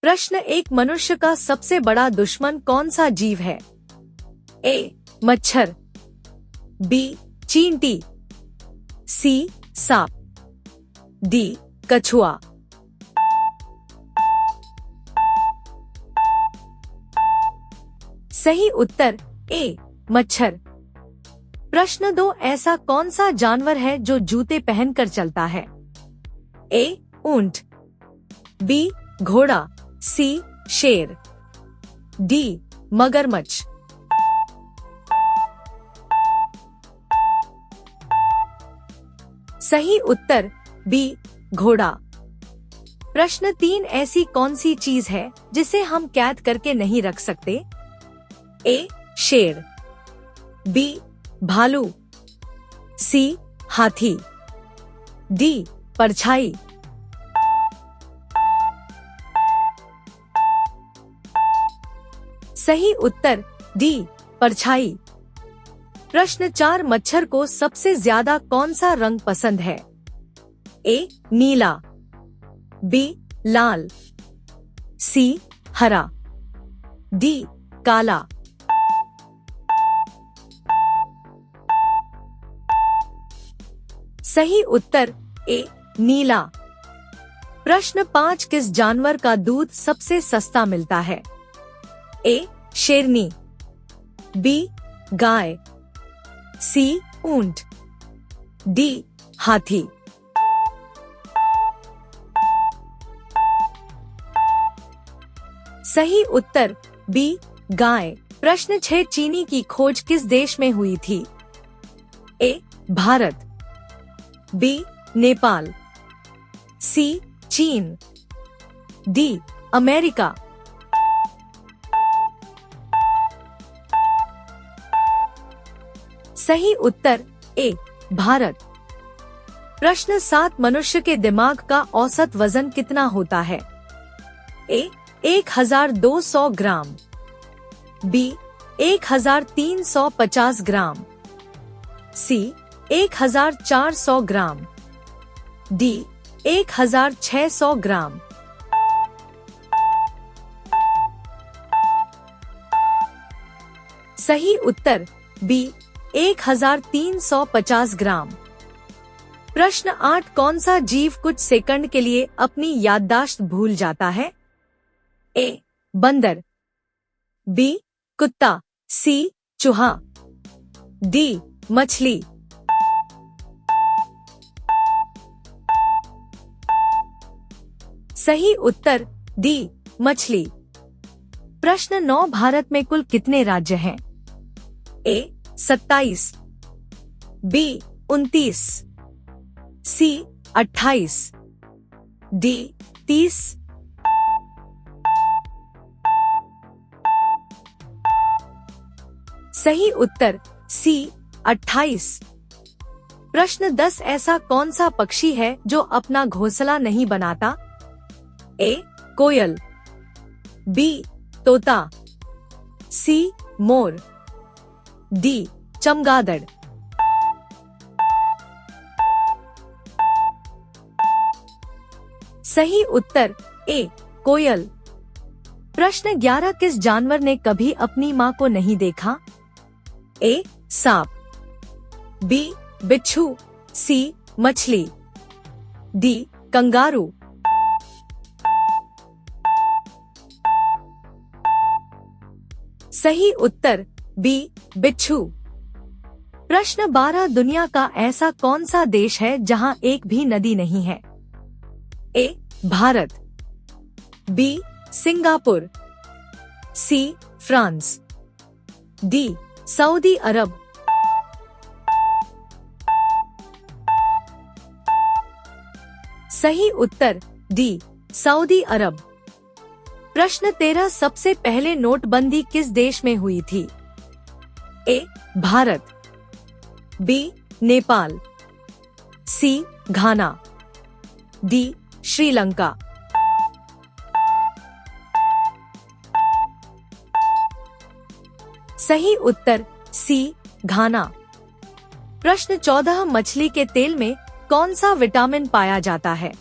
प्रश्न एक मनुष्य का सबसे बड़ा दुश्मन कौन सा जीव है? ए. मच्छर, बी. चींटी, सी. सांप, डी. कछुआ। सही उत्तर ए. मच्छर। प्रश्न 2 ऐसा कौन सा जानवर है जो जूते पहनकर चलता है? ए. ऊंट, बी. घोड़ा, सी. शेर, डी. मगरमच्छ। सही उत्तर बी. घोड़ा। प्रश्न 3 ऐसी कौन सी चीज है जिसे हम कैद करके नहीं रख सकते? ए. शेर, बी. भालू, सी. हाथी, डी. परछाई। सही उत्तर डी. परछाई। प्रश्न 4 मच्छर को सबसे ज्यादा कौन सा रंग पसंद है? ए. नीला, बी. लाल, सी. हरा, डी. काला। सही उत्तर ए. नीला। प्रश्न 5 किस जानवर का दूध सबसे सस्ता मिलता है? ए. शेरनी, बी. गाय, सी. ऊंट, डी. हाथी। सही उत्तर बी. गाय। प्रश्न 6 चीनी की खोज किस देश में हुई थी? ए. भारत, बी. नेपाल, सी. चीन, डी. अमेरिका। सही उत्तर ए. भारत। प्रश्न 7 मनुष्य के दिमाग का औसत वजन कितना होता है? ए. 1200 ग्राम, बी. 1350 ग्राम, सी. 1400 ग्राम, डी. 1600 ग्राम। सही उत्तर बी. 1350 ग्राम। प्रश्न 8 कौन सा जीव कुछ सेकंड के लिए अपनी याददाश्त भूल जाता है? ए. बंदर, बी. कुत्ता, सी. चूहा, डी. मछली। सही उत्तर डी. मछली। प्रश्न 9 भारत में कुल कितने राज्य हैं? ए. 27, बी. 29, सी. 28, डी. 30। सही उत्तर सी. 28। प्रश्न 10 ऐसा कौन सा पक्षी है जो अपना घोंसला नहीं बनाता? ए. कोयल, बी. तोता, सी. मोर, डी. चमगादड़। सही उत्तर ए. कोयल। प्रश्न 11 किस जानवर ने कभी अपनी मां को नहीं देखा? ए. सांप, बी. बिच्छू, सी. मछली, डी. कंगारू। सही उत्तर बी. बिच्छू। प्रश्न 12 दुनिया का ऐसा कौन सा देश है जहां एक भी नदी नहीं है? A. Bharat, B. Singapore, C. France, D. Saudi Arab. सही उत्तर डी. सऊदी अरब। प्रश्न 13 सबसे पहले नोटबंदी किस देश में हुई थी? ए. भारत, बी. नेपाल, सी. घाना, डी. श्रीलंका। सही उत्तर सी. घाना। प्रश्न 14 मछली के तेल में कौन सा विटामिन पाया जाता है?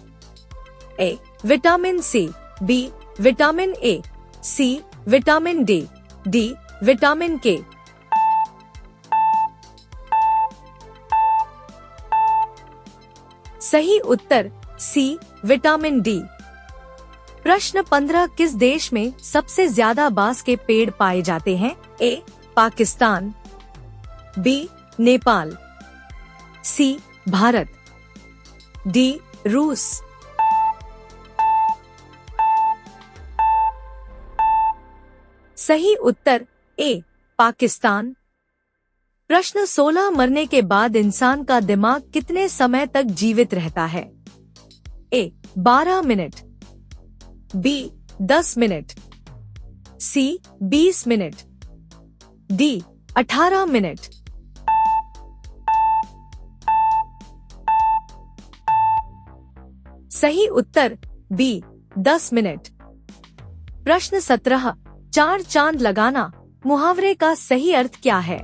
A. Vitamin C, B. Vitamin A, C vitamin D vitamin K. सही उत्तर सी विटामिन डी। प्रश्न 15 किस देश में सबसे ज्यादा बांस के पेड़ पाए जाते हैं? ए पाकिस्तान, बी नेपाल, सी भारत, डी रूस। सही उत्तर ए पाकिस्तान। प्रश्न 16 मरने के बाद इंसान का दिमाग कितने समय तक जीवित रहता है? ए 12 मिनट, बी 10 मिनट, सी 20 मिनट, डी 18 मिनट। सही उत्तर बी 10 मिनट। प्रश्न 17 चार चांद लगाना मुहावरे का सही अर्थ क्या है?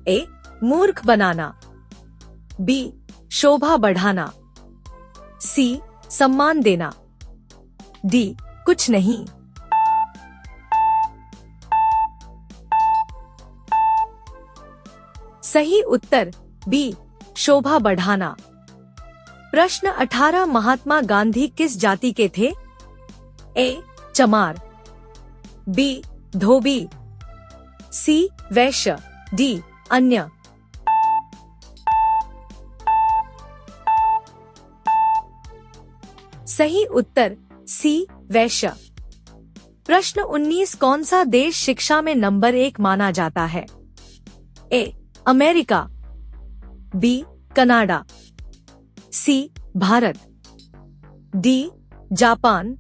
ए मूर्ख बनाना, बी शोभा बढ़ाना, सी सम्मान देना, डी कुछ नहीं। सही उत्तर बी शोभा बढ़ाना। प्रश्न 18 महात्मा गांधी किस जाति के थे? ए चमार, बी धोबी, सी वैश्य, डी अन्य। सही उत्तर सी वैश्य। प्रश्न 19 कौन सा देश शिक्षा में नंबर 1 माना जाता है? A America, B Canada, C Bharat, D Japan.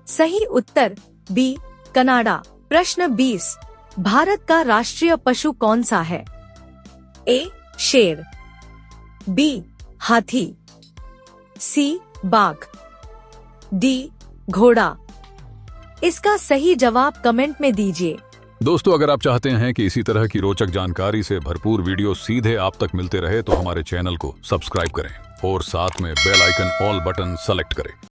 सही उत्तर बी कनाडा। प्रश्न 20 भारत का राष्ट्रीय पशु कौन सा है? ए शेर, बी हाथी, सी बाघ, डी घोड़ा। इसका सही जवाब कमेंट में दीजिए। दोस्तों, अगर आप चाहते हैं कि इसी तरह की रोचक जानकारी से भरपूर वीडियो सीधे आप तक मिलते रहे तो हमारे चैनल को सब्सक्राइब करें और साथ में bell icon all button select करें।